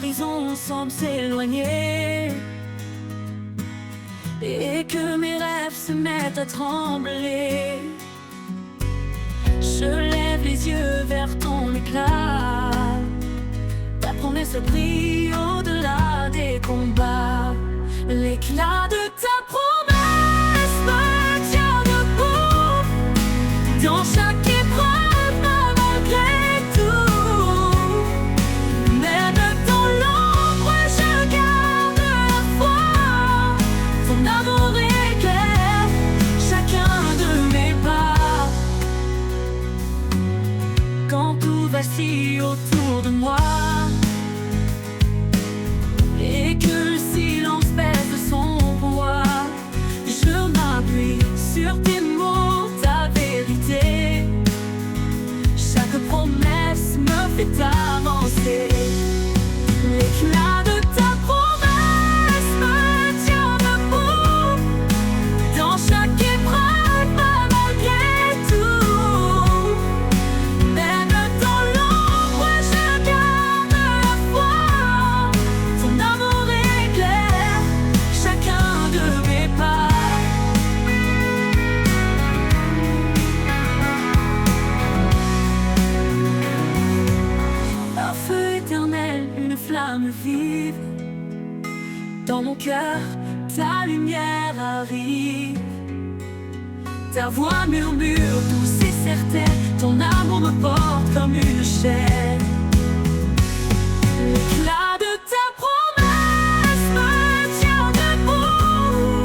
l'horizon semble s'éloigner et que mes rêves se mettent à trembler, je lève les yeux vers ton éclat. Ta promesse brille au-delà des combats. L'éclat de ta promesse me tient debout dans chaque épreuve, malgré tout. Même dans l'ombre, je garde la foi. Ton amour éclaire chacun de mes pas. Quand tout vacille autour de moi et que le silence pèse de son poids, je m'appuie sur tes mots, ta vérité. Chaque promesse me fait avancer. L'éclat de ta promesse me tient debout dans chaque épreuve, malgré tout. Même dans l'ombre, je garde la foi. Ton amour éclaire chacun de mes pas. Un feu éternel, une flamme vive. Dans mon cœur, ta lumière arrive. Ta voix murmure douce et certaine. Ton amour me porte comme une chaîne. L'éclat de ta promesse me tient debout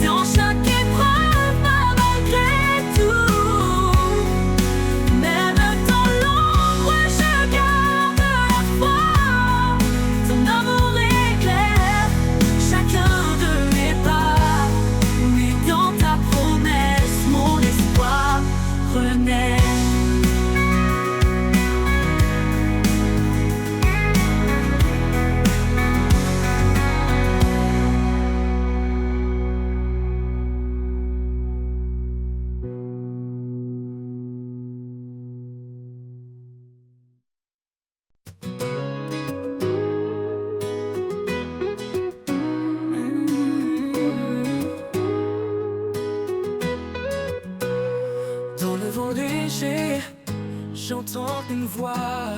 dans chaque épreuve, malgré tout. Même dans l'ombre, je garde la foi. Ton amour éclaire chacun de mes pas. Oui, dans ta promesse, mon espoir renaît. Dans le vent léger, j'entends une voix,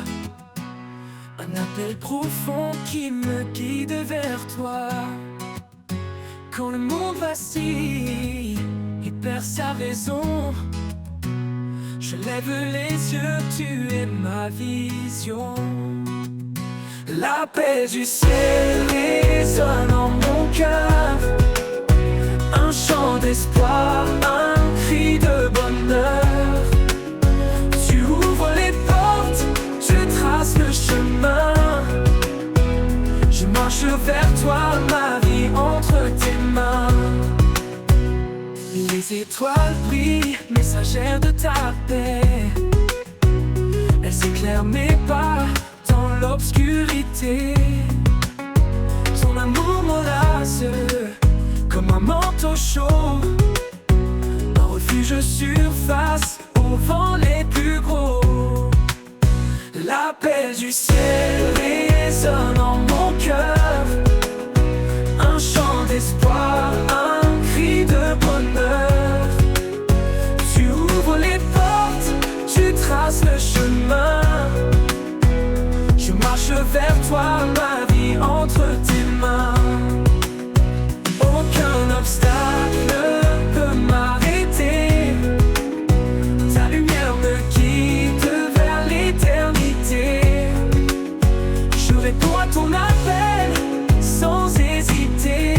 un appel profond qui me guide vers toi. Quand le monde vacille et perd sa raison, je lève les yeux, tu es ma vision. La paix du ciel résonne en mon cœur, un chant d'espoir, un cri de bonheur. Tu ouvres les portes, tu traces le chemin. Je marche vers toi, ma vie entre tes mains. Les étoiles brillent, messagères de ta paix. Elles éclairent mes pas dans l'obscurité. Ton amour m'enlace comme un manteau chaud, un refuge surface aux vents les plus gros. La paix du ciel résonne en mon cœur, un chant d'espoir, un cri de bonheur. Tu ouvres les portes, tu traces le chemin. Je marche vers toi, ma vie entre tes mains. Aucun obstacle ne peut m'arrêter. Ta lumière me guide vers l'éternité. Je réponds à ton appel sans hésiter.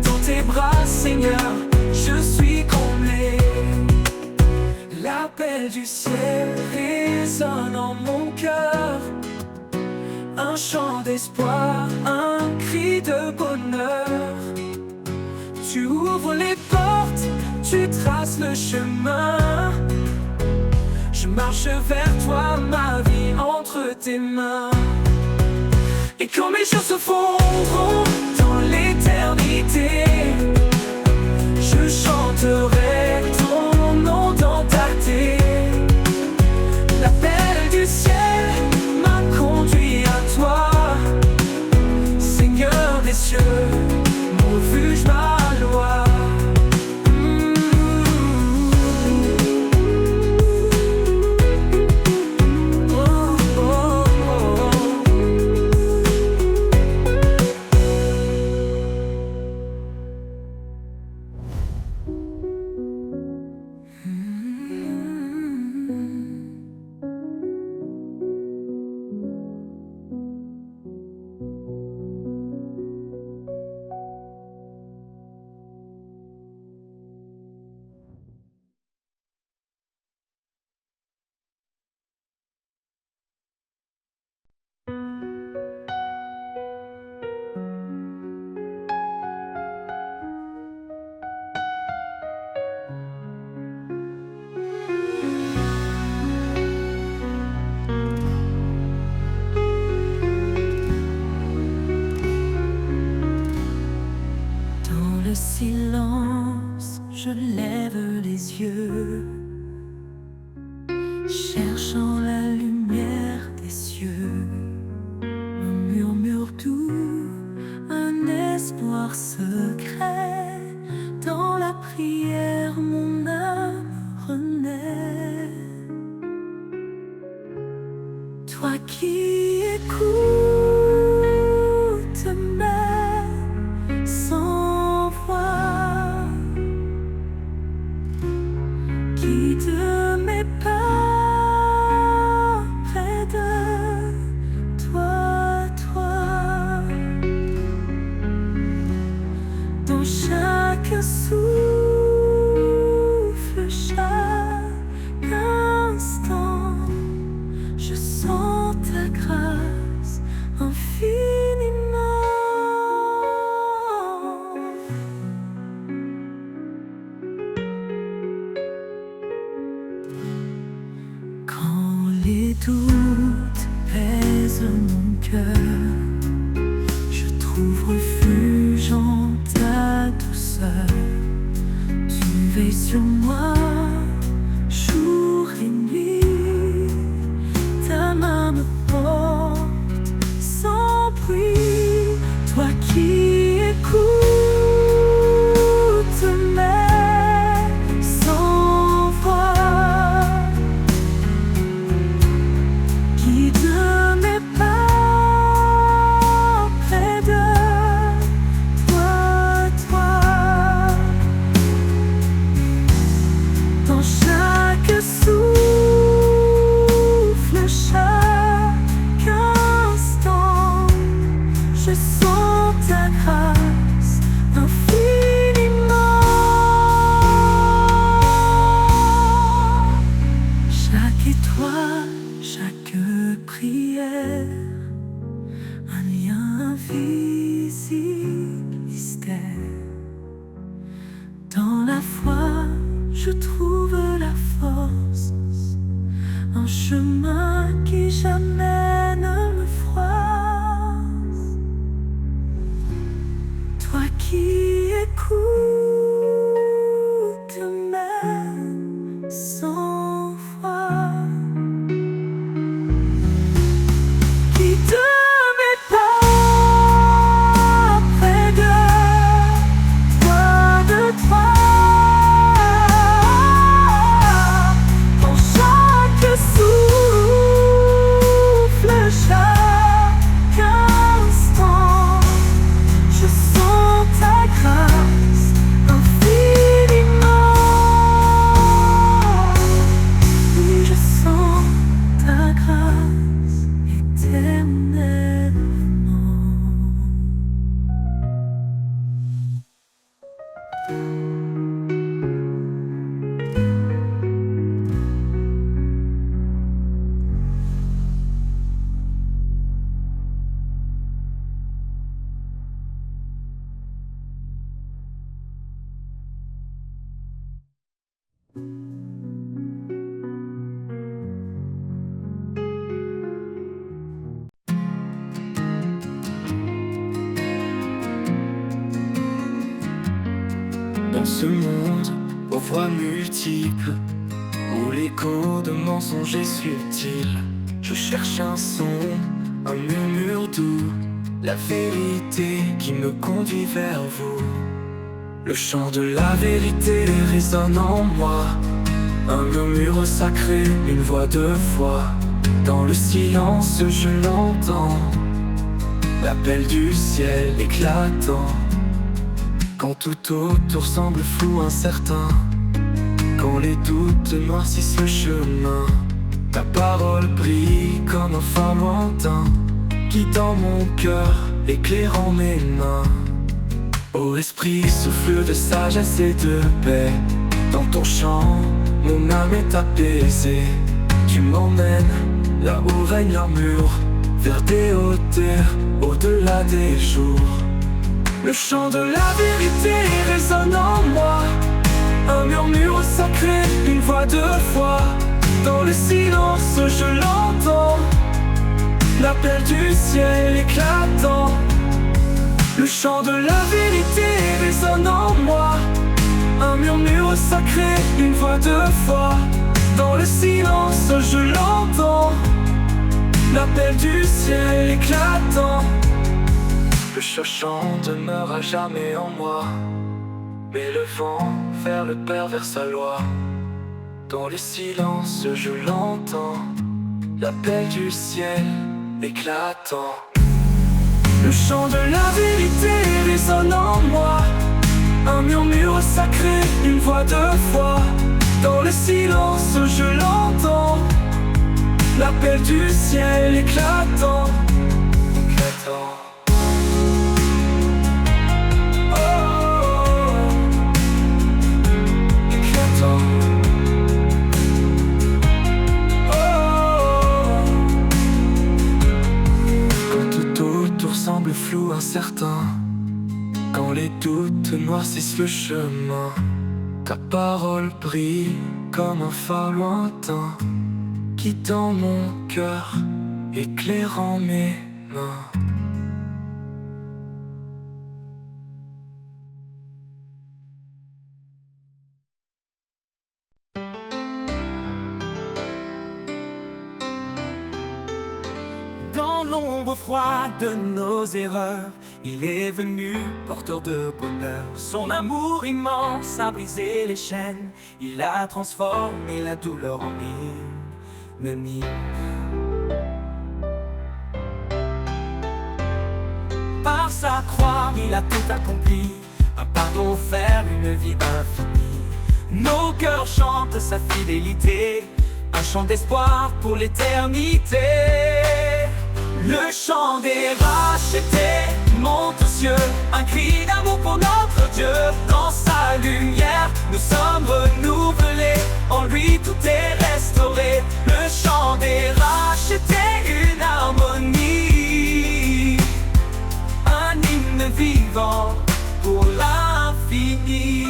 Dans tes bras, Seigneur, je suis comblé. L'appel du ciel résonne en mon cœur, un chant d'espoir, un cri de bonheur. Tu ouvres les portes, tu traces le chemin. Je marche vers toi, ma vie entre tes mains. Et quand mes jours se fondront dans l'éternité, je chanterai ton nom d'entièreté. L'appel du ciel m'a conduit à Toi qui écoutes même sans voix, guide mes pas près de toi, dans chaque souffle, chaque instant, je sens ta grâce infiniment. Quand les doutes pèsent mon cœur, je trouve refuge en ta douceur. Tu veilles sur moi jour et nuit, ta main me porte sans bruit. Toi qui écoutes mais sans voix, guide mes pas près de toi, dans chaque souffle, chaque instant, je sens ta grâce infiniment. Chaque étoile, chaque prière, un lien invisible, mystère. Dans la foi, je trouve la force, un chemin qui jamais ne me froisse. Toi qui écoutes même sans foi, guide mes pas près de toi, dans chaque souffle, chaque instant, je sens ta grâce infiniment. Oui, je sens ta grâce éternellement. Dans ce monde aux voix multiples, où l'écho de mensonges est subtil, je cherche un son, un murmure doux, la vérité qui me conduit vers vous. Le chant de la vérité résonne en moi, un murmure sacré, une voix de foi. Dans le silence je l'entends, l'appel du ciel éclatant. Quand tout autour semble flou, incertain, quand les doutes noircissent le chemin, ta parole brille comme un phare lointain, guidant mon cœur, éclairant mes mains. Ô esprit, souffle de sagesse et de paix, dans ton chant, mon âme est apaisée. Tu m'emmènes là où règne l'amour, vers des hauteurs, au-delà des jours. Le chant de la vérité résonne en moi, un murmure sacré, une voix de foi. Dans le silence je l'entends, l'appel du ciel éclatant. Le chant de la vérité résonne en moi, un murmure sacré, une voix de foi. Dans le silence je l'entends, l'appel du ciel éclatant. Le chant demeure à jamais en moi, mais le vent vers le Père, vers sa loi. Dans le silence je l'entends, l'appel du ciel éclatant. Le chant de la vérité résonne en moi, un murmure sacré, une voix de foi. Dans le silence je l'entends, l'appel du ciel éclatant. Éclatant. Semble flou, incertain, quand les doutes noircissent le chemin, ta parole brille comme un phare lointain, guidant mon cœur, éclairant mes mains. Dans l'ombre froide de nos erreurs, il est venu porteur de bonheur. Son amour immense a brisé les chaînes, il a transformé la douleur en hymne. Par sa croix, il a tout accompli, un pardon offert, une vie infinie. Nos cœurs chantent sa fidélité, un chant d'espoir pour l'éternité. Le chant des rachetés monte aux cieux, un cri d'amour pour notre Dieu. Dans sa lumière, nous sommes renouvelés, en lui tout est restauré. Le chant des rachetés, une harmonie, un hymne vivant pour l'infini.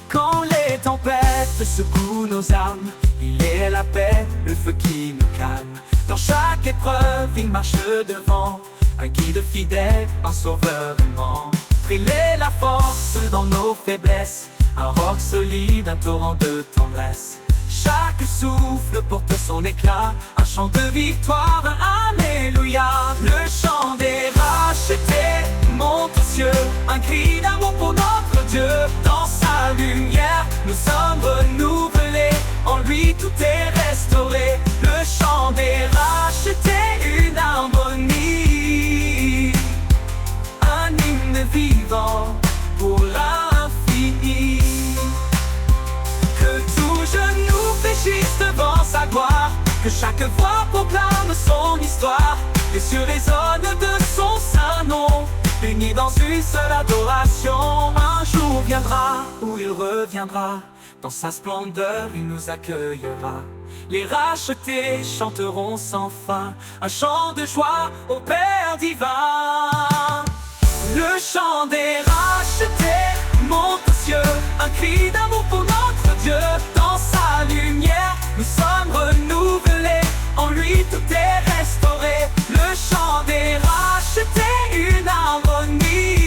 Quand les tempêtes secouent nos âmes, il est la paix, le feu qui nous calme. Dans chaque épreuve, il marche devant, un guide fidèle, un sauveur aimant. Il est la force dans nos faiblesses, un roc solide, un torrent de tendresse. Chaque souffle porte son éclat, un chant de victoire, un alléluia. Le chant des rachetés monte aux cieux, un cri d'amour pour notre Dieu. Dans sa lumière, nous sommes renouvelés, en lui tout est restauré. Le chant des rachetés, une harmonie, un hymne vivant pour l'infini. Que tout genou fléchisse devant sa gloire, que chaque voix proclame son histoire. Les cieux résonnent de son saint nom, unis dans une seule adoration. Un jour viendra où il reviendra, dans sa splendeur il nous accueillera. Les rachetés chanteront sans fin, un chant de joie au Père divin. Le chant des rachetés monte aux cieux, un cri d'amour pour notre Dieu. Dans sa lumière, nous sommes renouvelés, en lui tout est restauré. Le chant des rachetés, une harmonie,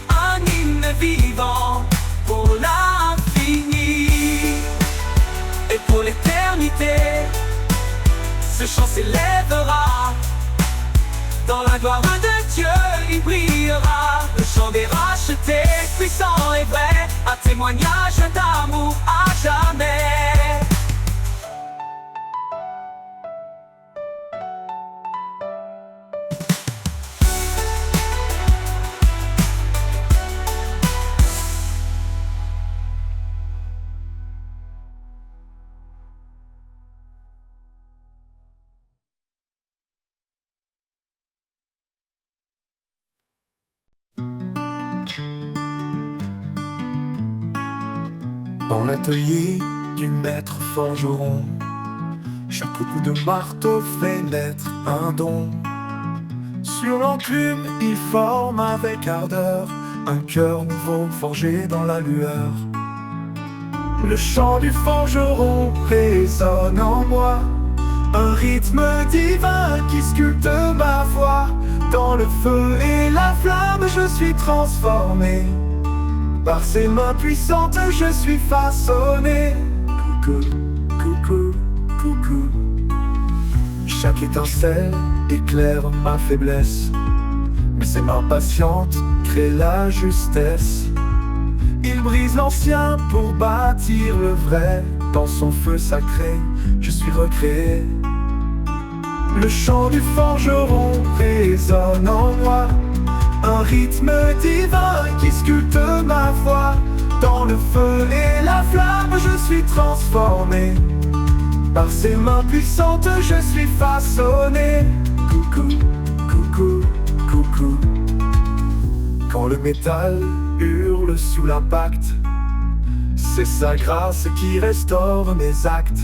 un hymne vivant pour l'infini et pour l'éternité. Ce chant s'élèvera, dans la gloire de Dieu il brillera. Le chant des rachetés, puissant et vrai, un témoignage d'amour à jamais. Dans l'atelier du maître forgeron, chaque coup de marteau fait naître un don. Sur l'enclume, il forme avec ardeur un cœur nouveau forgé dans la lueur. Le chant du forgeron résonne en moi, un rythme divin qui sculpte ma voix. Dans le feu et la flamme, je suis transformé. Par ses mains puissantes, je suis façonné. Coucou, coucou, coucou. Chaque étincelle éclaire ma faiblesse, mais ses mains patientes créent la justesse. Il brise l'ancien pour bâtir le vrai. Dans son feu sacré, je suis recréé. Le chant du forgeron résonne en moi, un rythme divin qui sculpte ma voix. Dans le feu et la flamme, je suis transformé. Par ses mains puissantes, je suis façonné. Coucou, coucou, coucou. Quand le métal hurle sous l'impact, c'est sa grâce qui restaure mes actes.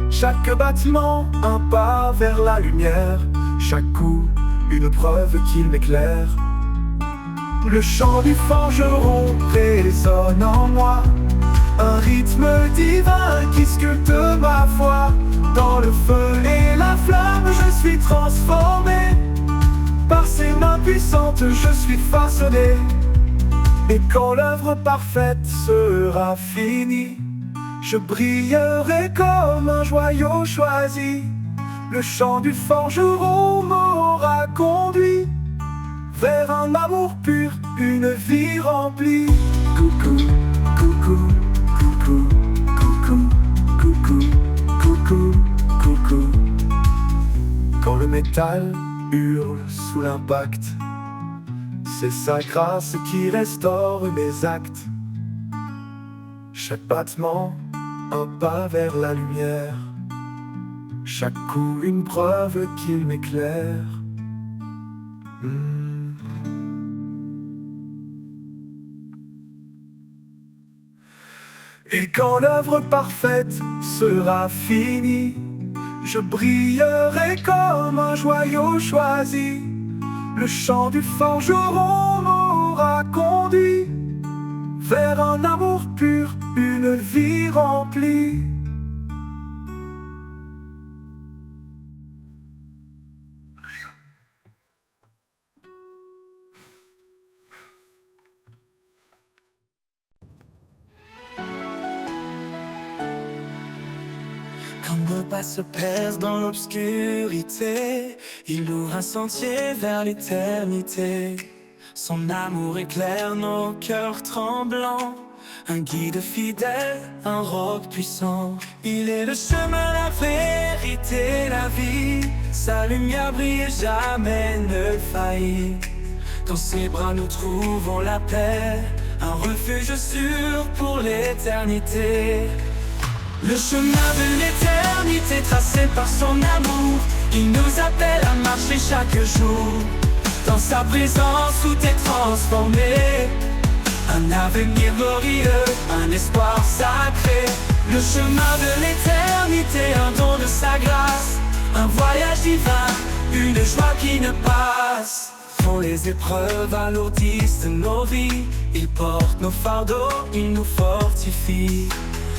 Chaque battement, un pas vers la lumière. Chaque coup, une preuve qu'il m'éclaire. Le chant du forgeron résonne en moi, un rythme divin qui sculpte ma foi. Dans le feu et la flamme, je suis transformé. Par ses mains puissantes, je suis façonné. Et quand l'œuvre parfaite sera finie, je brillerai comme un joyau choisi. Le chant du forgeron m'aura conduit vers un amour pur, une vie remplie. Coucou, coucou, coucou, coucou, coucou, coucou, coucou. Quand le métal hurle sous l'impact, c'est sa grâce qui restaure mes actes. Chaque battement, un pas vers la lumière. Chaque coup, une preuve qu'il m'éclaire. Et quand l'œuvre parfaite sera finie, je brillerai comme un joyau choisi. Le chant du forgeron m'aura conduit vers un amour pur, une vie remplie. Quand le pas se perce dans l'obscurité, il ouvre un sentier vers l'éternité. Son amour éclaire nos cœurs tremblants, un guide fidèle, un roc puissant. Il est le chemin, la vérité, la vie. Sa lumière brille et jamais ne faillit. Dans ses bras nous trouvons la paix, un refuge sûr pour l'éternité. Le chemin de l'éternité tracé par son amour, il nous appelle à marcher chaque jour. Dans sa présence tout est transformé, un avenir glorieux, un espoir sacré. Le chemin de l'éternité, un don de sa grâce, un voyage divin, une joie qui ne passe. Quand les épreuves alourdissent nos vies, il porte nos fardeaux, il nous fortifie.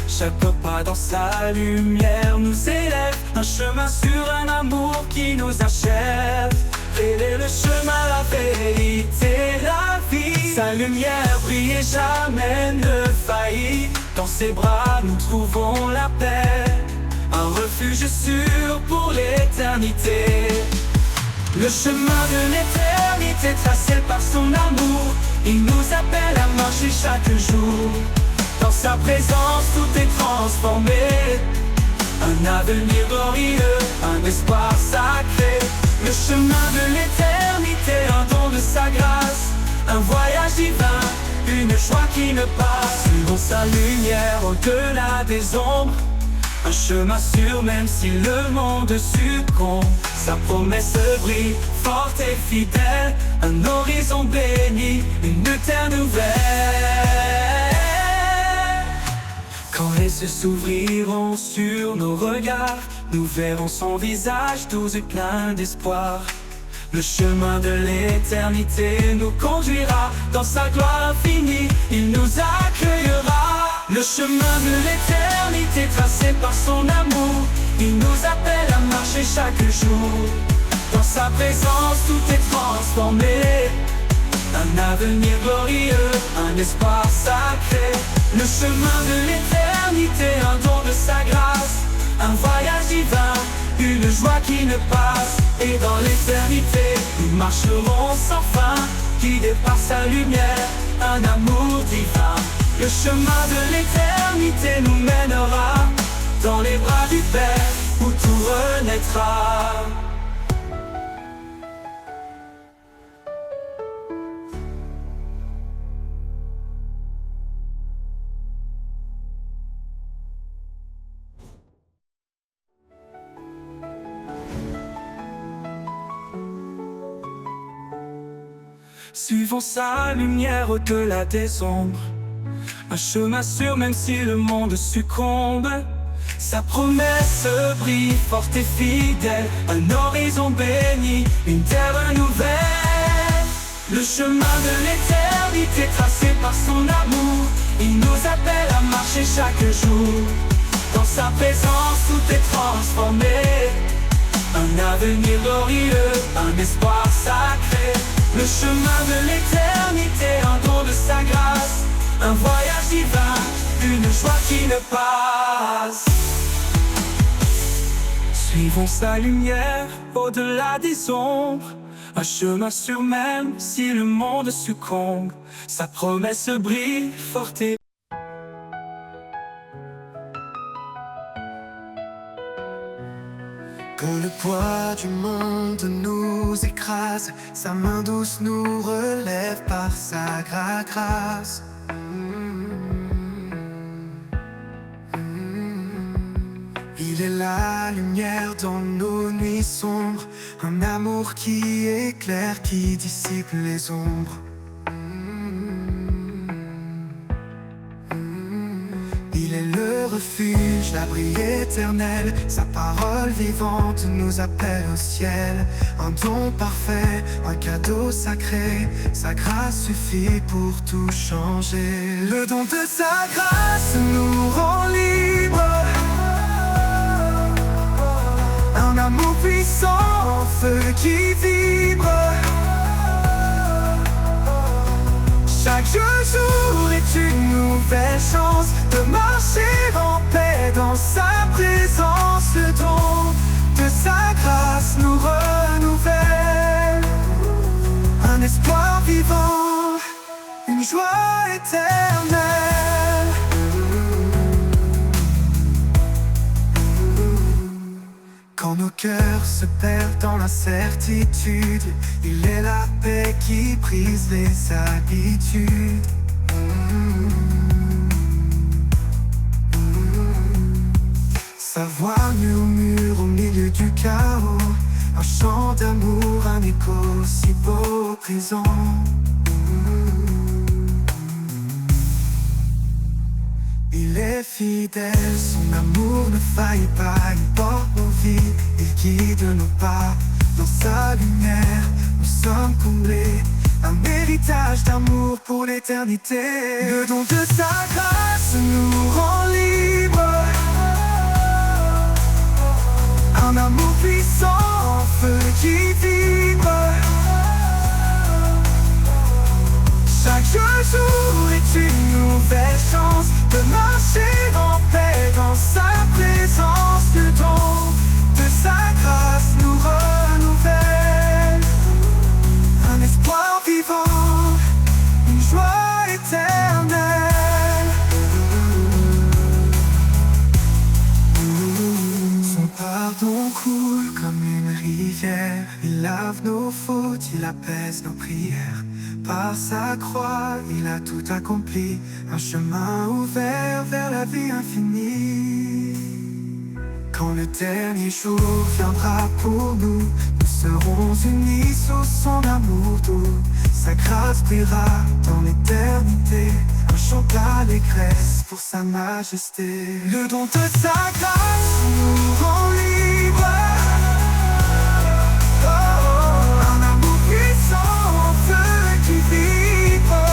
Chaque pas dans sa lumière nous élève, un chemin sur un amour qui nous achève. Il est le chemin, la vérité, la vie. Sa lumière brille et jamais ne faillit. Dans ses bras nous trouvons la paix, un refuge sûr pour l'éternité. Le chemin de l'éternité tracé par son amour, il nous appelle à marcher chaque jour. Dans sa présence tout est transformé, un avenir glorieux, un espoir sacré. Le chemin de l'éternité, un don de sa grâce, un voyage divin, une joie qui ne passe. Suivons sa lumière au-delà des ombres, un chemin sûr même si le monde succombe. Sa promesse brille, forte et fidèle, un horizon béni, une terre nouvelle. Quand les cieux s'ouvriront sur nos regards, nous verrons son visage doux et plein d'espoir. Le chemin de l'éternité nous conduira dans sa gloire infinie, il nous accueillera. Le chemin de l'éternité tracé par son amour, il nous appelle à marcher chaque jour. Dans sa présence tout est transformé, un avenir glorieux, un espoir sacré. Le chemin de l'éternité, un don de sa grâce, un voyage divin, une joie qui ne passe. Et dans l'éternité, nous marcherons sans fin, guidé par sa lumière, un amour divin. Le chemin de l'éternité nous mènera dans les bras du Père où tout renaîtra. Suivons sa lumière au-delà des ombres, un chemin sûr même si le monde succombe. Sa promesse brille forte et fidèle, un horizon béni, une terre nouvelle. Le chemin de l'éternité tracé par son amour, il nous appelle à marcher chaque jour. Dans sa présence tout est transformé, un avenir glorieux, un espoir sacré. Le chemin de l'éternité, un don de sa grâce, un voyage divin, une joie qui ne passe. Suivons sa lumière au-delà des ombres, un chemin sûr même si le monde succombe. Sa promesse brille forte et que le poids du monde nous écrase, sa main douce nous relève par sa grâce. Il est la lumière dans nos nuits sombres, un amour qui éclaire, qui dissipe les ombres. Il est le refuge, l'abri éternel, sa parole vivante nous appelle au ciel. Un don parfait, un cadeau sacré, sa grâce suffit pour tout changer. Le don de sa grâce nous rend libres, un amour puissant, en feu qui vibre. Chaque jour est une nouvelle chance de marcher en paix dans sa présence. Le don de sa grâce nous renouvelle, un espoir vivant, une joie éternelle. Quand nos cœurs se perdent dans l'incertitude, il est la paix qui brise les habitudes. Sa voix murmure au milieu du chaos, un chant d'amour, un écho si beau au présent. Il est fidèle, son amour ne faillit pas, il porte nos vies, il guide nos pas. Dans sa lumière, nous sommes comblés, un héritage d'amour pour l'éternité. Le don de sa grâce nous rend libres, un amour puissant, en feu qui vibre. Chaque jour est une nouvelle chance de marcher en paix dans sa présence. Le don de sa grâce nous renouvelle, un espoir vivant, une joie éternelle. Son pardon coule comme une rivière, il lave nos fautes, il apaise nos prières. Par sa croix, il a tout accompli, un chemin ouvert vers la vie infinie. Quand le dernier jour viendra pour nous, nous serons unis sous son amour doux. Sa grâce brillera dans l'éternité, un chant d'allégresse pour sa majesté. Le don de sa grâce nous rend libres, un amour puissant, en feu qui vibre.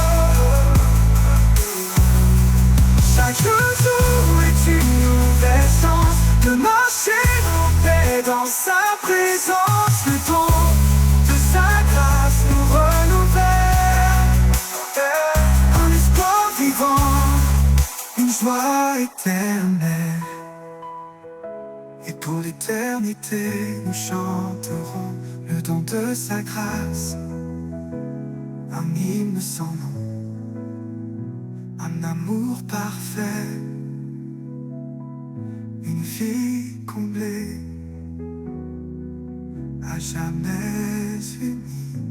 Chaque jour est une nouvelle chance de marcher en paix dans sa présence. Le don de sa grâce nous renouvelle, un espoir vivant, une joie éternelle. Et pour l'éternité nous chanterons le don de sa grâce, un hymne sans nom, un amour parfait, une vie comblée, à jamais unie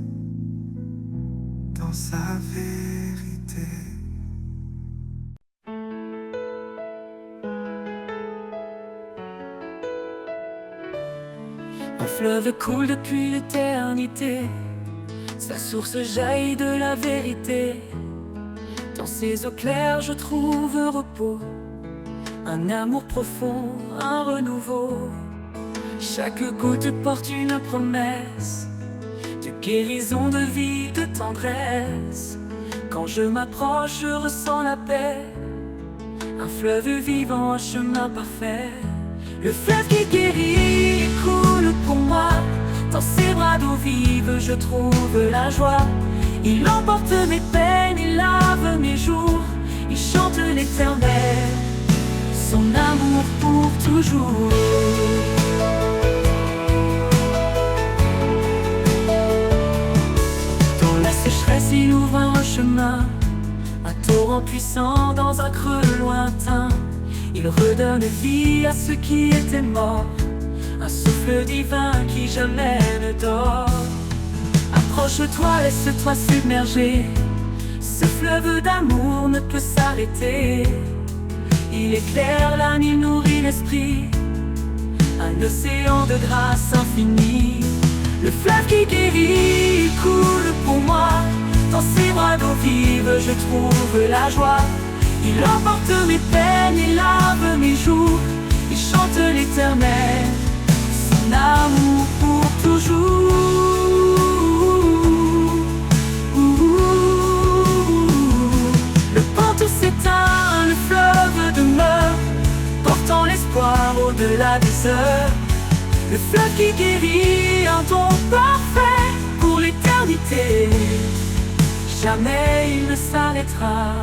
dans sa vérité. Un fleuve coule depuis l'éternité, sa source jaillit de la vérité. Dans ses eaux claires je trouve un repos, un amour profond, un renouveau. Chaque goutte porte une promesse de guérison, de vie, de tendresse. Quand je m'approche, je ressens la paix, un fleuve vivant, un chemin parfait. Le fleuve qui guérit coule pour moi, dans ses bras d'eau vive je trouve la joie. Il emporte mes peines, il lave mes jours, il chante l'éternel, son amour pour toujours. Dans la sécheresse il ouvre un chemin, un torrent puissant dans un creux lointain. Il redonne vie à ceux qui étaient morts, un souffle divin qui jamais ne dort. Approche-toi, laisse-toi submerger, ce fleuve d'amour ne peut s'arrêter. Il éclaire l'âme, il nourrit l'esprit, un océan de grâce infinie. Le fleuve qui guérit coule pour moi, dans ses bras d'eau vive je trouve la joie. Il emporte mes peines, il lave mes jours, il chante l'éternel, son amour pour toujours. Le pantou s'éteint, le fleuve demeure, portant l'espoir au-delà des heures. Le fleuve qui guérit, un don parfait pour l'éternité, jamais il ne s'arrêtera.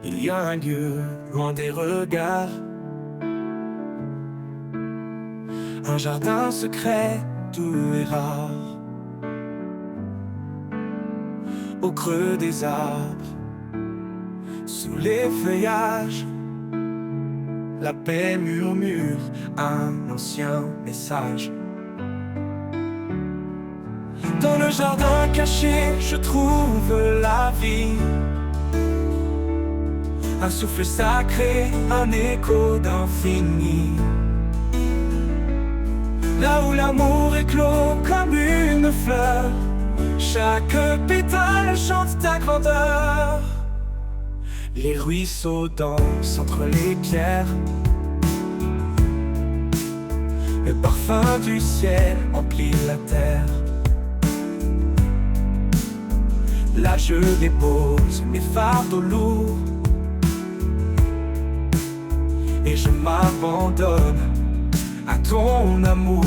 Il y a un lieu loin des regards, un jardin secret doux et rare, au creux des arbres, sous les feuillages, la paix murmure un ancien message. Dans le jardin caché, je trouve la vie, un souffle sacré, un écho d'infini. Là où l'amour éclot comme une fleur, chaque pétale chante ta grandeur. Les ruisseaux dansent entre les pierres, le parfum du ciel emplit la terre. Là je dépose mes fardeaux lourds et je m'abandonne à ton amour.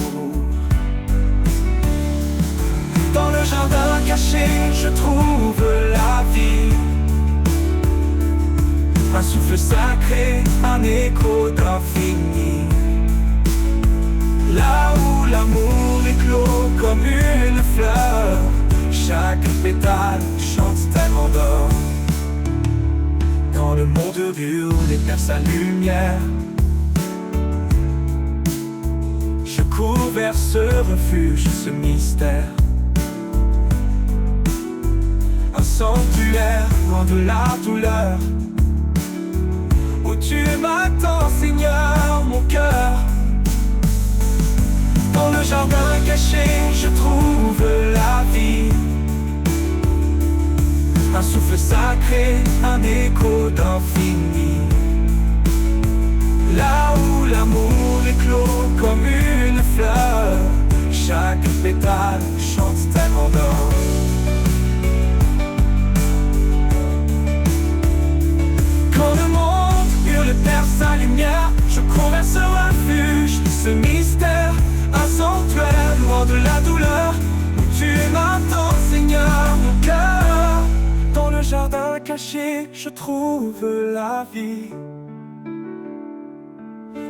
Dans le jardin caché, je trouve la vie, un souffle sacré, un écho d'infini. Là où l'amour éclot comme une fleur, chaque pétale chante ta grandeur. Quand le monde hurle et perd sa lumière, je cours vers ce refuge, ce mystère. Un sanctuaire loin de la douleur, où tu m'attends, Seigneur, mon cœur. Dans le jardin caché, je trouve la vie, un souffle sacré, un écho d'infini. Là où l'amour éclot comme une fleur, chaque pétale chante ta grandeur. Quand le de la douleur où tu m'attends, Seigneur, mon cœur. Dans le jardin caché, je trouve la vie.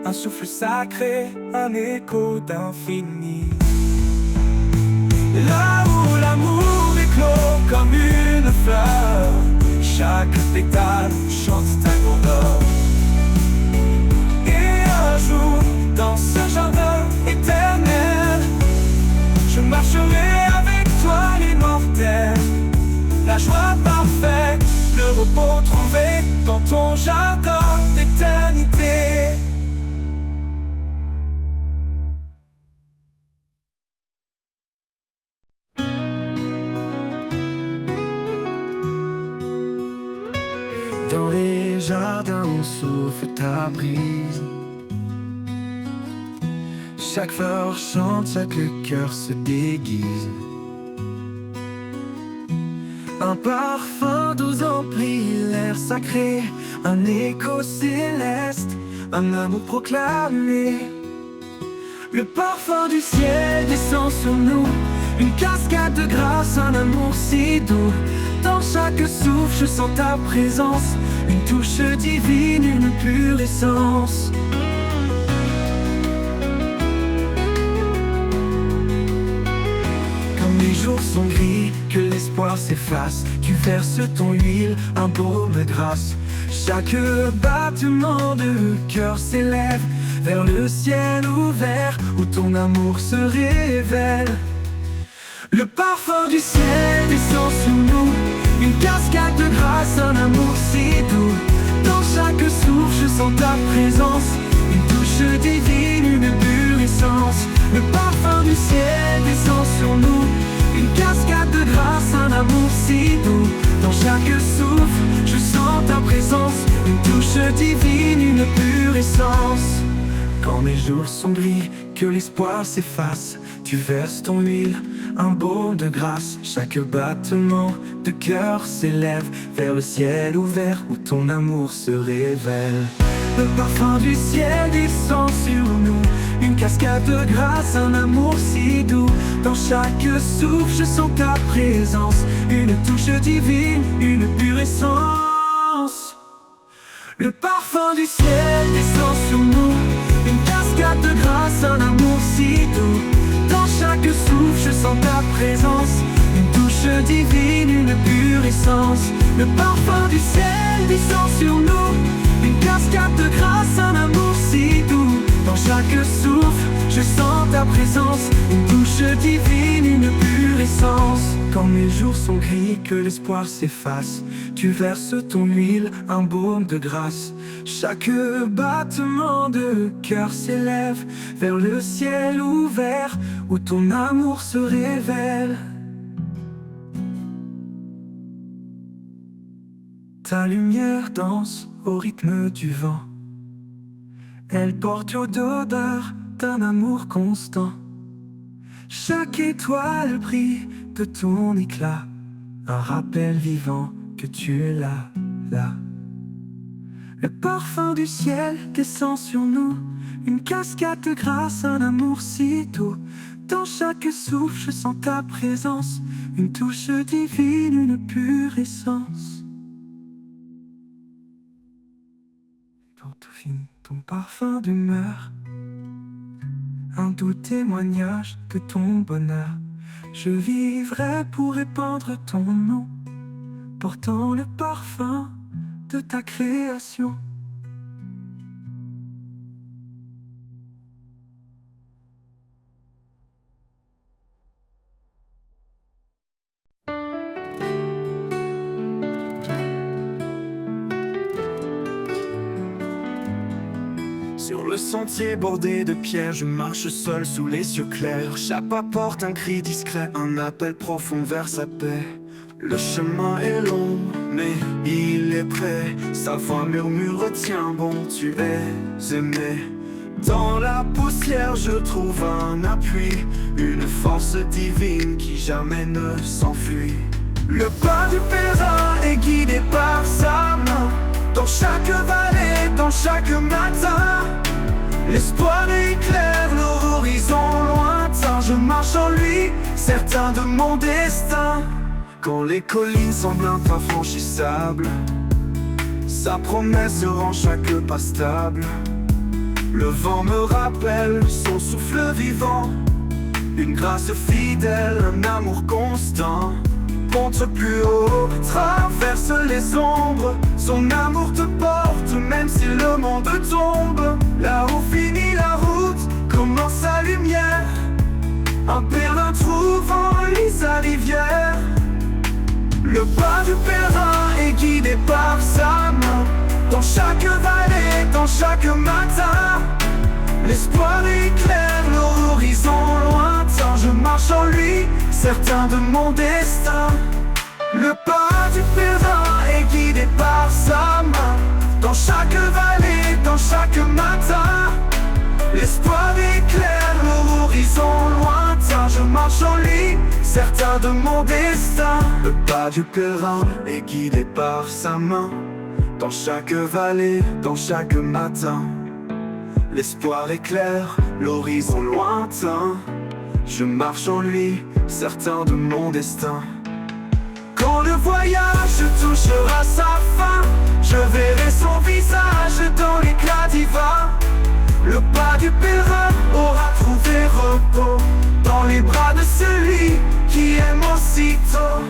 Un souffle sacré, un écho d'infini. Là où l'amour éclot comme une fleur, chaque pétale chante ta grandeur. Et un jour, dans ce jardin éternel, je marcherai avec toi l'immortel. La joie parfaite, le repos trouvé dans ton jardin d'éternité. Dans les jardins on souffle ta brise. Chaque fleur chante, chaque cœur se déguise. Un parfum doux emplit l'air sacré, un écho céleste, un amour proclamé. Le parfum du ciel descend sur nous, une cascade de grâce, un amour si doux. Dans chaque souffle je sens ta présence, une touche divine, une pure essence. Quand les jours sont gris, que l'espoir s'efface, tu verses ton huile, un baume de grâce. Chaque battement de cœur s'élève vers le ciel ouvert où ton amour se révèle. Le parfum du ciel descend sur nous, une cascade de grâce, un amour si doux. Dans chaque souffle je sens ta présence, une touche divine, une pure essence. Le parfum du ciel descend sur nous, une cascade de grâce, un amour si doux. Dans chaque souffle je sens ta présence, une touche divine, une pure essence. Quand mes jours sont gris, que l'espoir s'efface, tu verses ton huile, un baume de grâce. Chaque battement de cœur s'élève vers le ciel ouvert où ton amour se révèle. Le parfum du ciel descend sur nous, une cascade de grâce, un amour si doux. Dans chaque souffle je sens ta présence, une touche divine, une pure essence. Le parfum du ciel descend sur nous, une cascade de grâce, un amour si doux. Dans chaque souffle je sens ta présence, une touche divine, une pure essence. Le parfum du ciel descend sur nous, une cascade de grâce, un amour si doux. Dans chaque souffle je sens ta présence, une touche divine, une pure essence. Quand mes jours sont gris, que l'espoir s'efface, tu verses ton huile, un baume de grâce. Chaque battement de cœur s'élève vers le ciel ouvert où ton amour se révèle. Ta lumière danse au rythme du vent, elle porte l'odeur d'un amour constant. Chaque étoile brille de ton éclat, un rappel vivant que tu es là, là. Le parfum du ciel descend sur nous, une cascade de grâce, un amour si doux. Dans chaque souffle je sens ta présence, une touche divine, une pure essence. Dans tout finit ton parfum demeure, un doux témoignage de ton bonheur. Je vivrai pour répandre ton nom, portant le parfum de ta création. Sur le sentier bordé de pierres, je marche seul sous les yeux clairs. Chaque pas porte un cri discret, un appel profond vers sa paix. Le chemin est long, mais il est prêt. Sa voix murmure, retiens bon, tu es aimé. Dans la poussière je trouve un appui, une force divine qui jamais ne s'enfuit. Le pas du pèlerin est guidé par sa main, dans chaque vallée, dans chaque matin. L'espoir éclaire l'horizon lointain. Je marche en certain de mon destin. Quand les collines semblent infranchissables, sa promesse rend chaque pas stable. Le vent me rappelle son souffle vivant, une grâce fidèle, un amour constant. Monte plus haut, traverse les ombres, son amour te porte même si le monde tombe. Là où finit la route, commence sa lumière. Un pèlerin trouve en lui sa rivière. Le pas du pèlerin est guidé par sa main. Dans chaque vallée, dans chaque matin, l'espoir éclaire l'horizon lointain. Je marche en lui, certain de mon destin. Le pas du pèlerin est guidé par sa main. Dans chaque vallée, dans chaque matin, l'espoir éclaire l'horizon lointain. Je marche en lui, certain de mon destin. Le pas du pèlerin est guidé par sa main. Dans chaque vallée, dans chaque matin, l'espoir éclaire l'horizon lointain. Je marche en lui, certain de mon destin. Quand le voyage touchera sa fin, je verrai son visage dans l'éclat divin. Le pas du pèlerin aura trouvé repos dans les bras de celui qui aime aussitôt.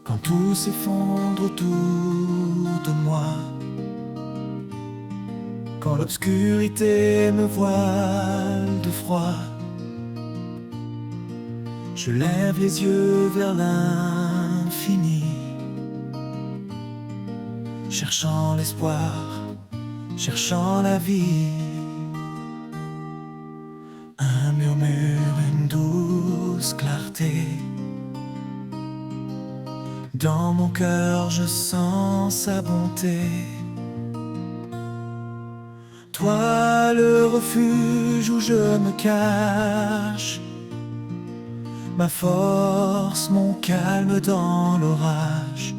Quand tout s'effondre autour de moi, quand l'obscurité me voile de froid, je lève les yeux vers l'infini, cherchant l'espoir, cherchant la vie. Un murmure, une douce clarté. Dans mon cœur je sens sa bonté. Toi le refuge où je me cache, ma force, mon calme dans l'orage.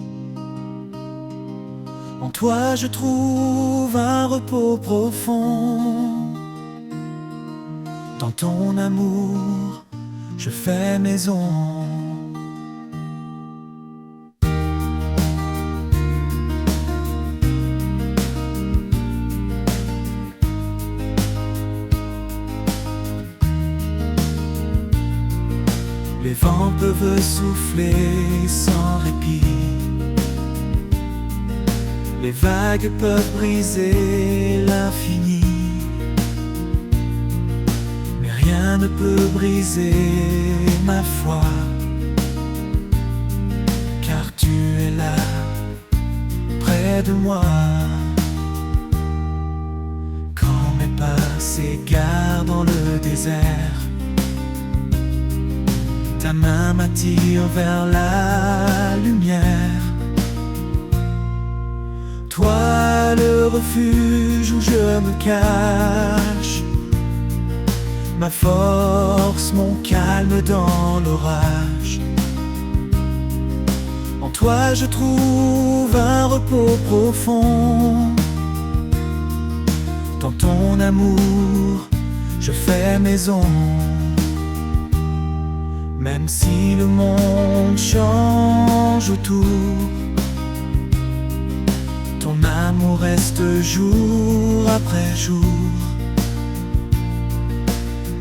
En toi je trouve un repos profond. Dans ton amour je fais maison. Les vents peuvent souffler sans répit, les vagues peuvent briser l'infini, mais rien ne peut briser ma foi, car tu es là, près de moi. Quand mes pas s'égarent dans le désert, ta main m'attire vers la lumière. Toi le refuge où je me cache, ma force, mon calme dans l'orage. En toi je trouve un repos profond. Dans ton amour je fais maison. Même si le monde change autour, ton amour reste jour après jour.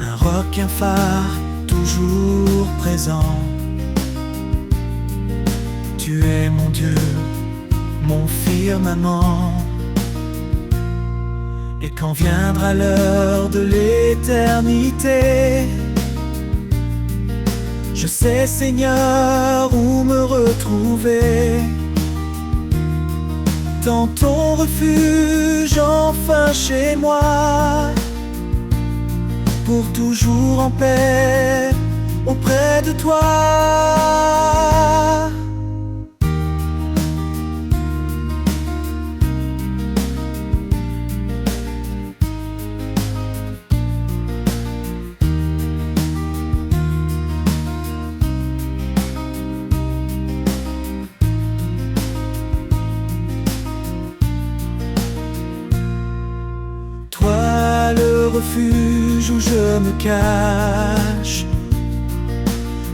Un roc, un phare, toujours présent. Tu es mon Dieu, mon firmament. Et quand viendra l'heure de l'éternité, je sais Seigneur où me retrouver. Dans ton refuge, enfin chez moi, pour toujours en paix auprès de toi. Toi, le refuge où je me cache,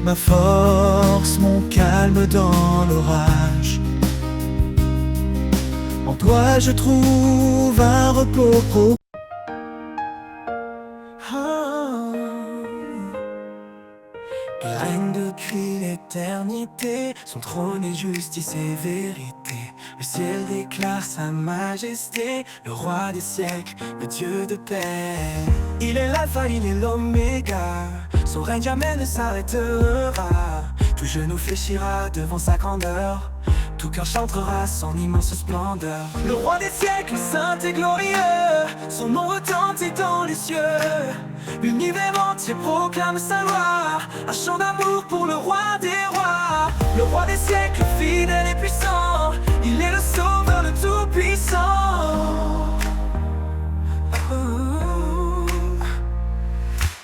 ma force, mon calme dans l'orage. En toi je trouve un repos profond. Il règne depuis l'éternité, son trône est justice et vérité. Le ciel déclare sa majesté, le roi des siècles, le Dieu de paix. Il est l'alpha, il est l'oméga, son règne jamais ne s'arrêtera. Tout genou fléchira devant sa grandeur, tout cœur chantera son immense splendeur. Le roi des siècles, saint et glorieux, son nom retentit dans les cieux. L'univers entier proclame sa loi, un chant d'amour pour le roi des rois. Le roi des siècles, fidèle et puissant, il est le sauveur, le tout-puissant.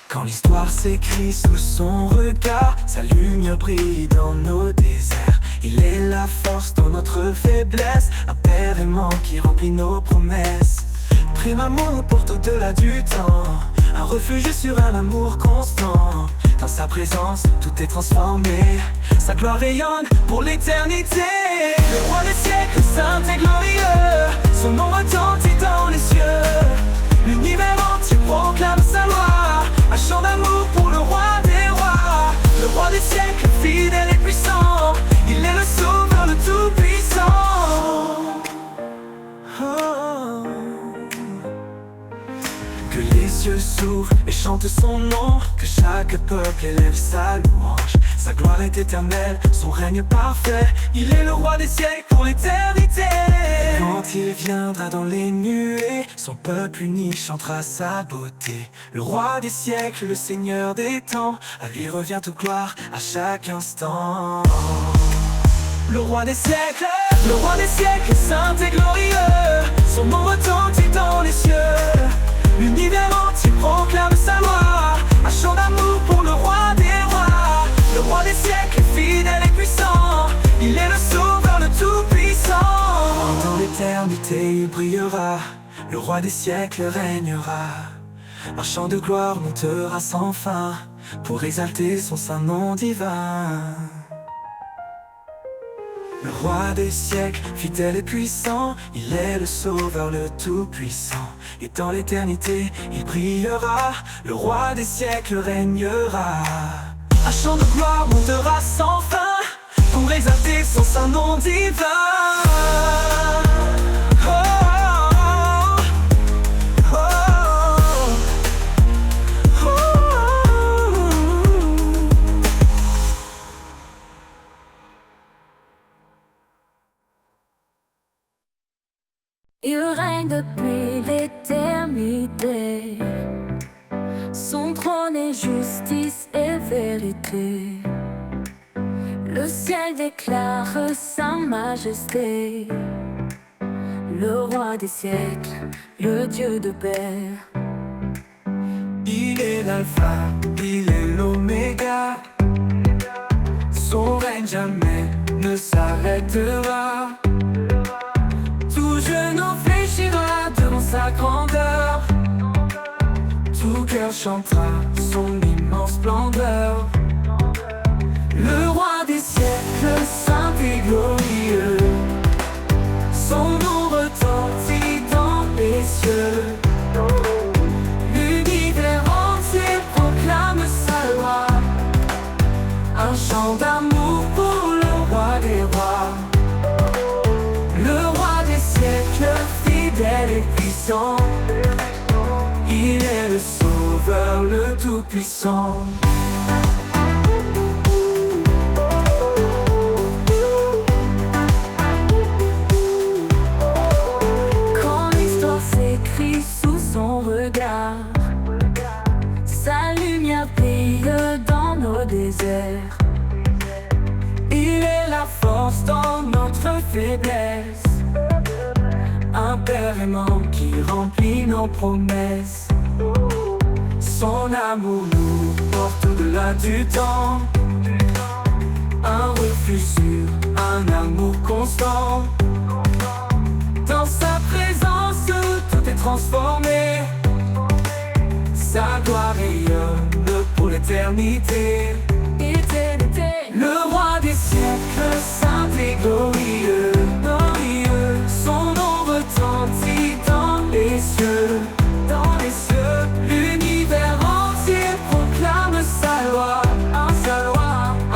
Quand l'histoire s'écrit sous son regard, sa lumière brille dans nos déserts. Il est la force dans notre faiblesse, un père aimant qui remplit nos promesses. Prime amour porte au-delà du temps, un refuge sur un amour constant. Dans sa présence, tout est transformé, sa gloire rayonne pour l'éternité. Le roi des siècles, saint et glorieux, son nom retentit dans les cieux. L'univers entier proclame sa loi, un chant d'amour pour le roi des rois. Le roi des siècles, fidèle et puissant, il est le sauveur, le tout-puissant. Que les cieux s'ouvrent et chantent son nom, que chaque peuple élève sa louange. Sa gloire est éternelle, son règne parfait, il est le roi des siècles pour l'éternité. Quand il viendra dans les nuées, son peuple uni chantera sa beauté. Le roi des siècles, le seigneur des temps, à lui revient toute gloire à chaque instant. Le roi des siècles, saint et glorieux, son nom retentit dans les cieux. L'univers entier proclame sa loi, un chant d'amour pour le roi des rois. Le roi des siècles, fidèle et puissant, il est le sauveur, le tout-puissant. Dans l'éternité il brillera, le roi des siècles régnera. Un chant de gloire montera sans fin, pour exalter son saint nom divin. Le roi des siècles, fidèle et puissant, il est le sauveur, le tout-puissant. Et dans l'éternité, il brillera, le roi des siècles régnera. Un chant de gloire montera sans fin, pour exalter son saint nom divin. Il règne depuis l'éternité, son trône est justice et vérité. Le ciel déclare sa majesté, le roi des siècles, le Dieu de paix. Il est l'alpha, il est l'oméga, son règne jamais ne s'arrêtera. Tout genou fléchira devant sa grandeur, tout cœur chantera son immense splendeur. Le roi des siècles, saint et glorieux, son nom retentit dans les cieux. L'univers entier proclame sa loi, un chant d'amour pour le roi des rois. Le roi des siècles, fidèle et puissant, il est le sauveur, le tout-puissant. force dans notre faiblesse. Un père aimant qui remplit nos promesses. Son amour nous porte au-delà du temps. Un refuge sûr, un amour constant. Dans sa présence, tout est transformé. Sa gloire rayonne pour l'éternité. Le roi des siècles, saint et glorieux, glorieux. Son nom retentit dans les cieux, dans les cieux. L'univers entier proclame sa loi,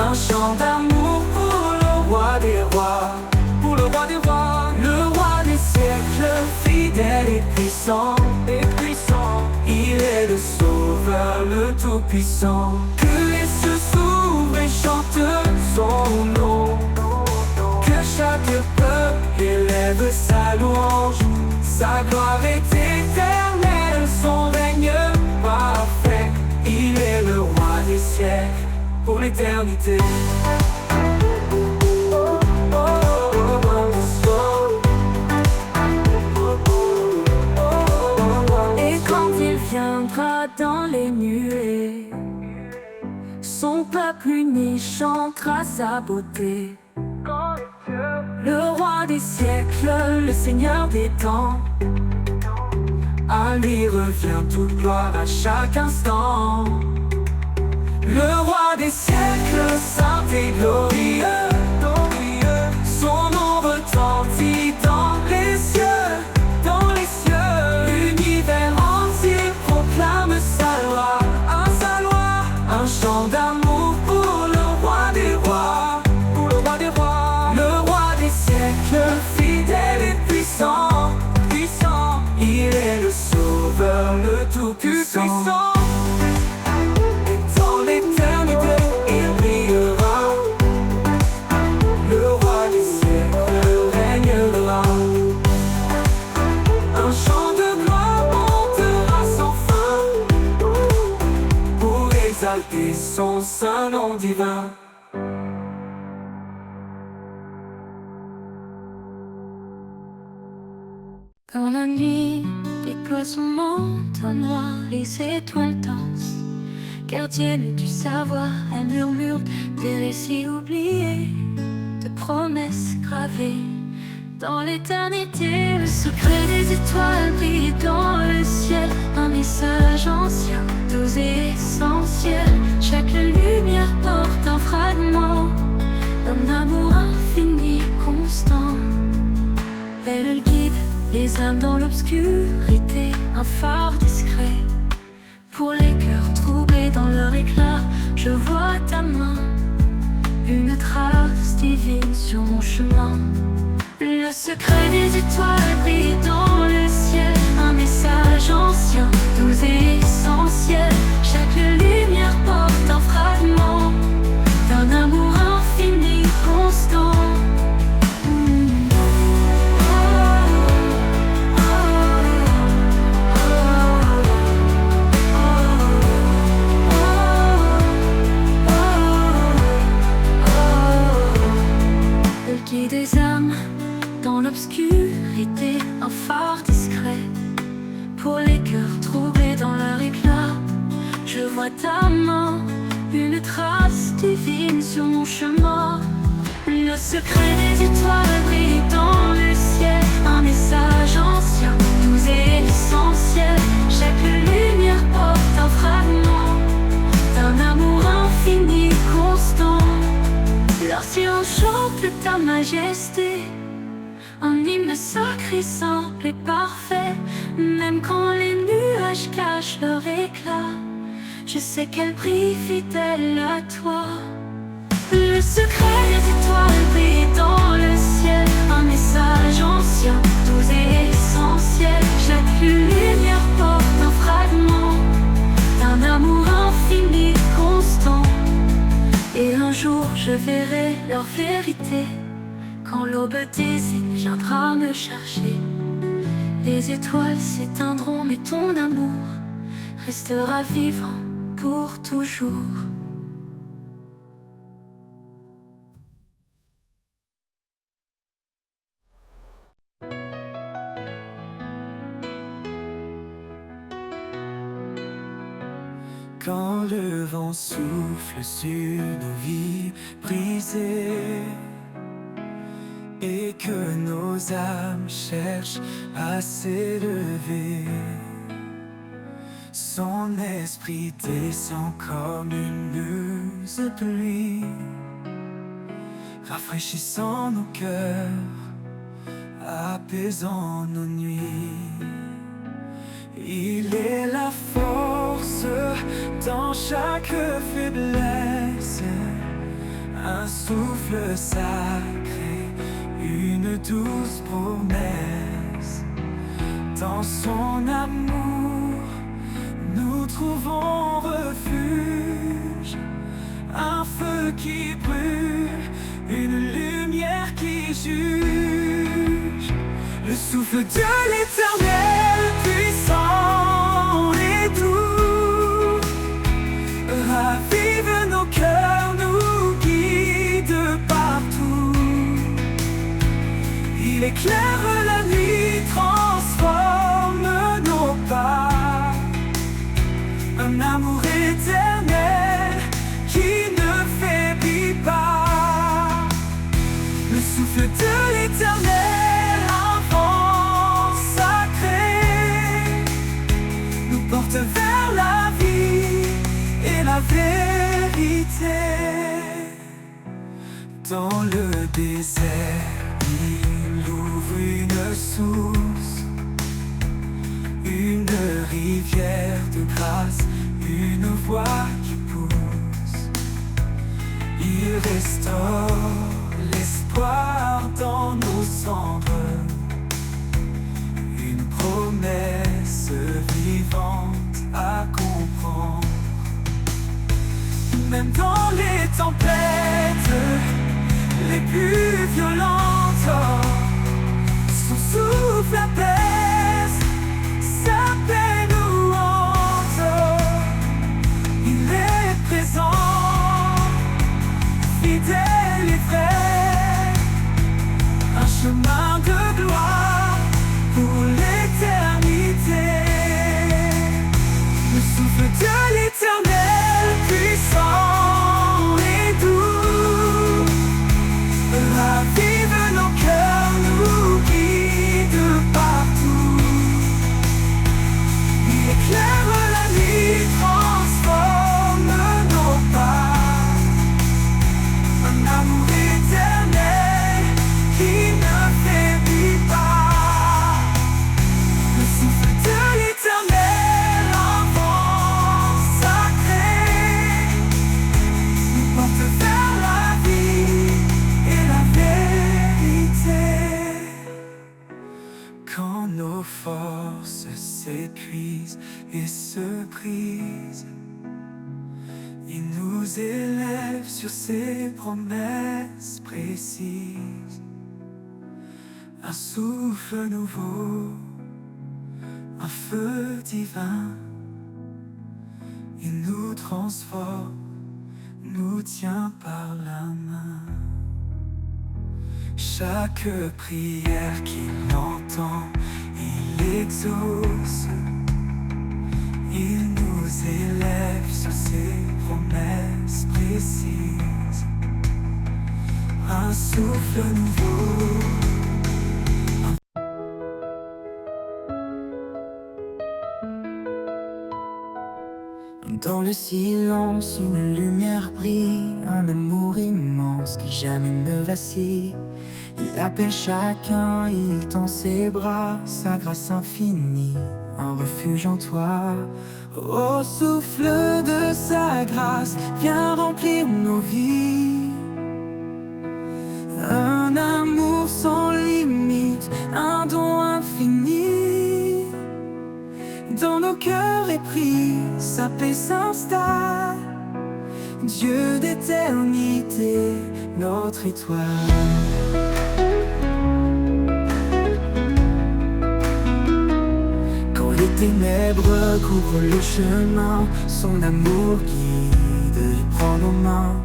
un chant d'amour pour le roi des rois, pour le roi des rois. Le roi des siècles, fidèle et puissant, il est le sauveur, le tout-puissant. Que les cieux s'ouvrent et chantent son nom. Que chaque peuple élève sa louange. Sa gloire est éternelle, son règne parfait. Il est le roi des siècles pour l'éternité. Viendra dans les nuées, son peuple uni chantera sa beauté. Le roi des siècles, le Seigneur des temps, à lui revient toute gloire à chaque instant. Le roi des siècles, saint et glorieux, glorieux. Son nom retentit dans les cieux, dans les cieux. L'univers entier proclame sa loi, un chant d'amour pour le roi des rois, pour le roi des rois. Le roi des siècles, fidèle et puissant, puissant. Il est le sauveur, le tout-puissant. Et son saint nom divin. Quand la nuit déploie son manteau noir, les étoiles dansent. Gardienne du savoir, elle murmure des récits oubliés, de promesses gravées dans l'éternité. Le secret des étoiles brille dans le ciel, un message ancien, doux et essentiel. Chaque lumière porte un fragment d'un amour infini, constant. Elle guide les âmes dans l'obscurité, un phare discret pour les cœurs troublés dans leur éclat. Je vois ta main, une trace divine sur mon chemin. Le secret des étoiles brille dans le ciel, un message ancien, doux et essentiel. Chaque lumière porte un fragment d'un amour infini, constant. Elle guide des âmes dans l'obscurité, un phare discret pour les cœurs troublés dans leur éclat. Je vois ta main, une trace divine sur mon chemin. Le secret des étoiles brille dans le ciel, un message ancien, doux et essentiel. Chaque lumière porte un fragment d'un amour infini, constant. Leur silence chante ta majesté, un hymne sacré, simple et parfait. Même quand les nuages cachent leur éclat, je sais qu'elle brille fidèle à toi. Le secret des étoiles brille dans le ciel, un message ancien, doux et essentiel. Chaque lumière porte un fragment d'un amour infini, constant. Et un jour je verrai leur vérité, quand l'aube désigne viendra me chercher. Les étoiles s'éteindront mais ton amour restera vivant pour toujours. Quand le vent souffle sur nos vies brisées et que nos âmes cherchent à s'élever, son esprit descend comme une muse de pluie, rafraîchissant nos cœurs, apaisant nos nuits. Il est la force dans chaque faiblesse, un souffle sacré, une douce promesse. Dans son amour, nous trouvons refuge, un feu qui brûle, une lumière qui juge. Le souffle de l'Éternel, puissant et doux, ravive nos cœurs, nous guide partout. Il éclaire la nuit, transforme nos pas. Un amour éternel qui ne faiblit pas. Le souffle de l'Éternel, un vent sacré, nous porte vers la vie et la vérité. Dans le désert, il ouvre une source, une rivière de grâce, une voix qui pousse. Il restaure l'espoir dans nos cendres, une promesse vivante à comprendre. Même dans les tempêtes les plus violentes, son souffle apaise, sa paix nous hante. Il est présent, fidèle et vrai, un chemin de gloire pour l'éternité. Le souffle de l'Éternel, puissant et doux, ravive nos cœurs, nous guide partout. Il éclaire la nuit, transforme nos pas. Un amour éternel qui ne faiblit pas. Le souffle de l'Éternel, un vent sacré, nous porte vers la vie et la vérité. Quand nos forces s'épuisent et se brisent, il nous élève sur ses promesses précises. Un souffle nouveau, un feu divin, il nous transforme, nous tient par la main. Chaque prière qu'il entend, il exauce. Il nous élève sur ses promesses précises. Un souffle nouveau. Dans le silence, une lumière brille, un amour immense qui jamais ne vacille. Il appelle chacun, il tend ses bras, sa grâce infinie, un refuge en toi. Au souffle de sa grâce, viens remplir nos vies. Un amour sans limite, un don infini. Dans nos cœurs épris, sa paix s'installe. Dieu d'éternité, notre étoile. Quand les ténèbres couvrent le chemin, son amour guide et prend nos mains.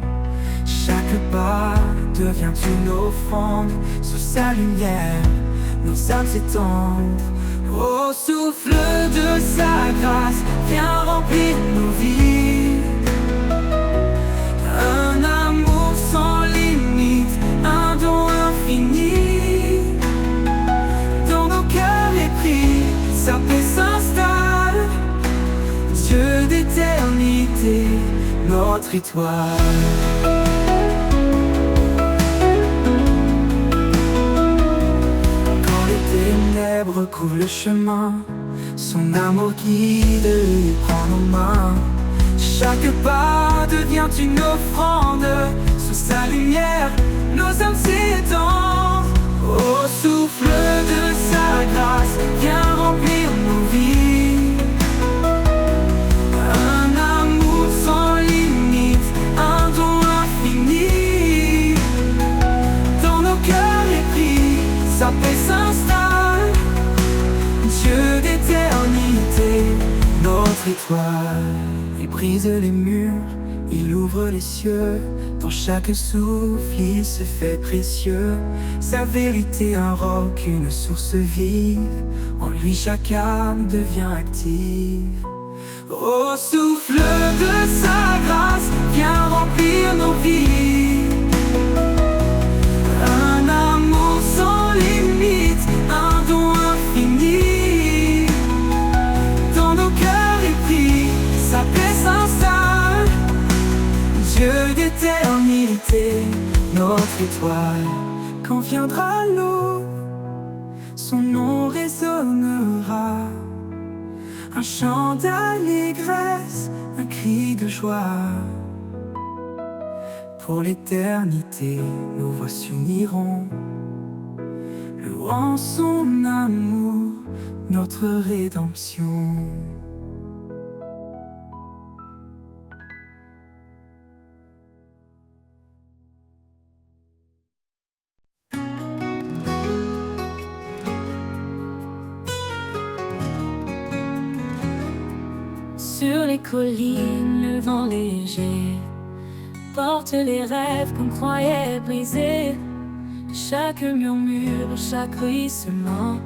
Chaque pas devient une offrande, sous sa lumière, nos âmes s'étendent. Au souffle de sa grâce, viens remplir nos vies. Un amour sans limite, un don infini. Dans nos cœurs épris, sa paix s'installe. Dieu d'éternité, notre étoile. Couvre le chemin, son amour guide et prend nos mains. Chaque pas devient une offrande, sous sa lumière, nos âmes s'étendent. Au souffle de sa grâce, viens remplir nos vies. Un amour sans limite, un don infini. Dans nos cœurs épris, sa paix s'installe. Dieu d'éternité, notre étoile. Il brise les murs, il ouvre les cieux. Dans chaque souffle, il se fait précieux. Sa vérité, un roc, une source vive. En lui, chaque âme devient active. Au souffle de sa grâce, viens remplir nos vies. Un amour sans limite, un don infini. Sa paix s'installe. Dieu d'éternité, notre étoile. Quand viendra l'aube, son nom résonnera. Un chant d'allégresse, un cri de joie. Pour l'éternité, nos voix s'uniront, louant son amour, notre rédemption. Sur les collines, le vent léger porte les rêves qu'on croyait brisés. Chaque murmure, chaque ruissellement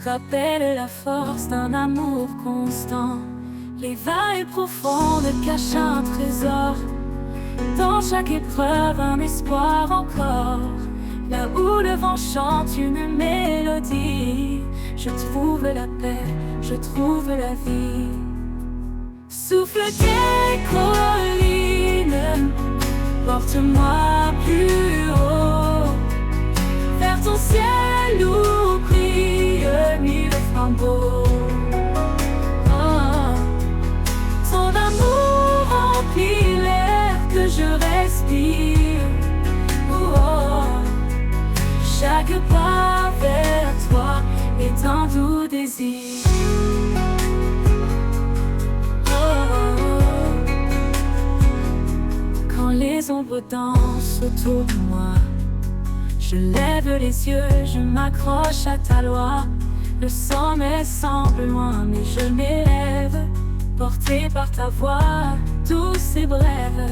rappelle la force d'un amour constant. Les vagues profondes cachent un trésor. Dans chaque épreuve, un espoir encore. Là où le vent chante une mélodie, je trouve la paix, je trouve la vie. Souffle des collines, porte-moi plus haut, vers ton ciel où brille mille flambeaux. Oh, ton amour remplit l'air que je respire. Oh, chaque pas vers toi est un doux désir. Les ombres dansent autour de moi. Je lève les yeux, je m'accroche à ta loi. Le sommet semble loin, mais je m'élève, porté par ta voix douce et brève.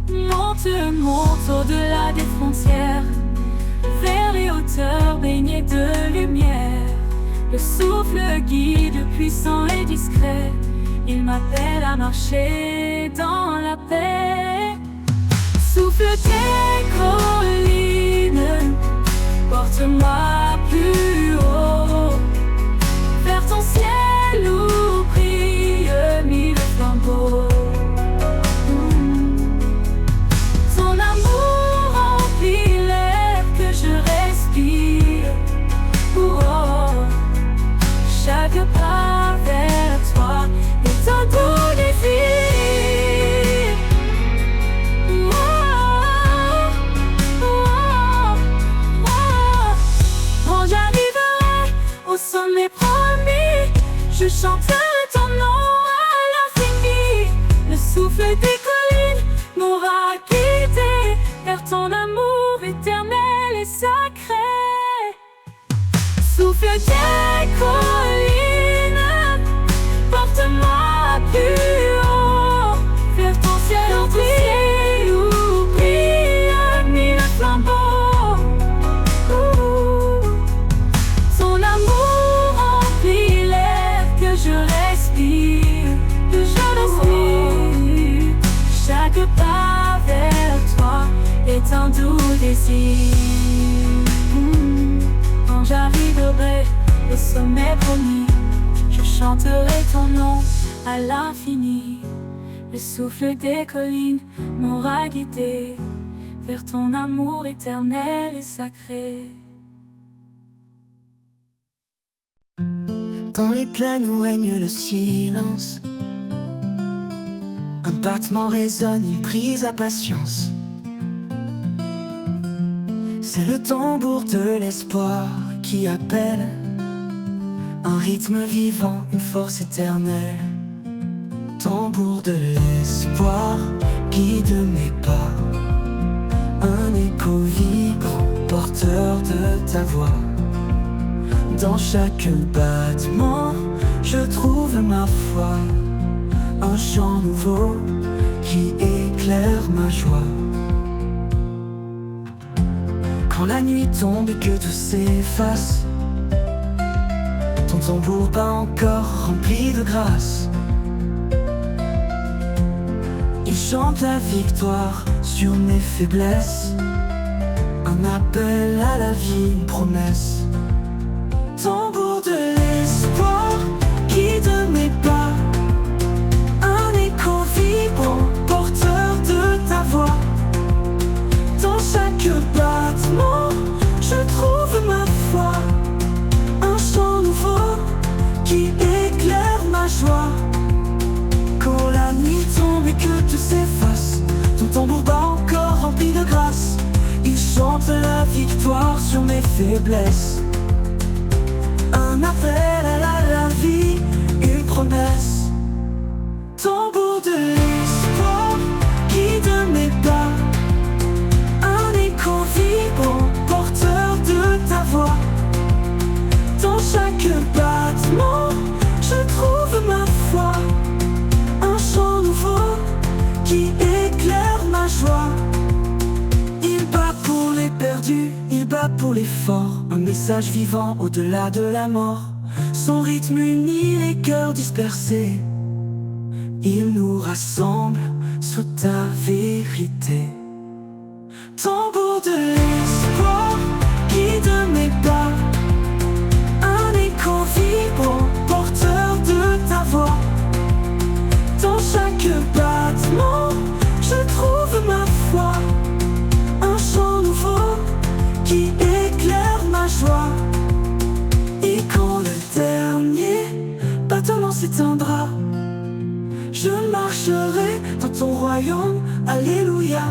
Monte, monte au-delà des frontières, vers les hauteurs baignées de lumière. Le souffle guide, puissant et discret, il m'appelle à marcher dans la paix. Souffle des collines, porte-moi plus haut, vers ton ciel où brille mille flambeaux. Ton amour remplit l'air que je respire. Oh, chaque pas vers toi est un doux désir. Sommet promis, je chanterai ton nom à l'infini. Le souffle des collines m'aura guidé vers ton amour éternel et sacré. Souffle des collines, porte-moi plus haut, vers ton ciel entier où brille mille flambeaux. Ton amour remplit plaisir. Quand j'arriverai au sommet promis, je chanterai ton nom à l'infini. Le souffle des collines m'aura guidé vers ton amour éternel et sacré. Dans les plaines où règne le silence, un battement résonne, il brise la patience. C'est le tambour de l'espoir qui appelle, un rythme vivant, une force éternelle. Tambour de l'espoir, guide mes pas, un écho vibrant, porteur de ta voix. Dans chaque battement, je trouve ma foi, un chant nouveau qui éclaire ma joie. Quand la nuit tombe et que tout s'efface, ton tambour bat encore rempli de grâce. Il chante la victoire sur mes faiblesses, un appel à la vie, une promesse. Tambour de l'espoir, guide mes pas, un écho vibrant, porteur de ta voix. Dans chaque battement, je trouve ma foi, un chant nouveau qui éclaire ma joie. Quand la nuit tombe et que tout s'efface, ton tambour bat encore rempli de grâce. Il chante la victoire sur mes faiblesses, un appel à la vie, une promesse. Tambour de l'espoir, guide mes pas, un écho vibrant, porteur de ta voix. Dans chaque battement, je trouve ma foi, un chant nouveau qui éclaire ma joie. Il bat pour les perdus, il bat pour les forts, un message vivant au-delà de la mort. Son rythme unit les cœurs dispersés, il nous rassemble sous ta vérité. Tambour de l'espoir, guide mes pas, un écho vibrant, porteur de ta voix. Dans chaque battement, je trouve ma foi, un chant nouveau qui éclaire ma joie. Et quand le dernier battement s'éteindra, je marcherai dans ton royaume, alléluia.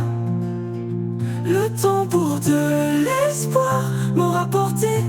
Le tambour de l'espoir m'aura porté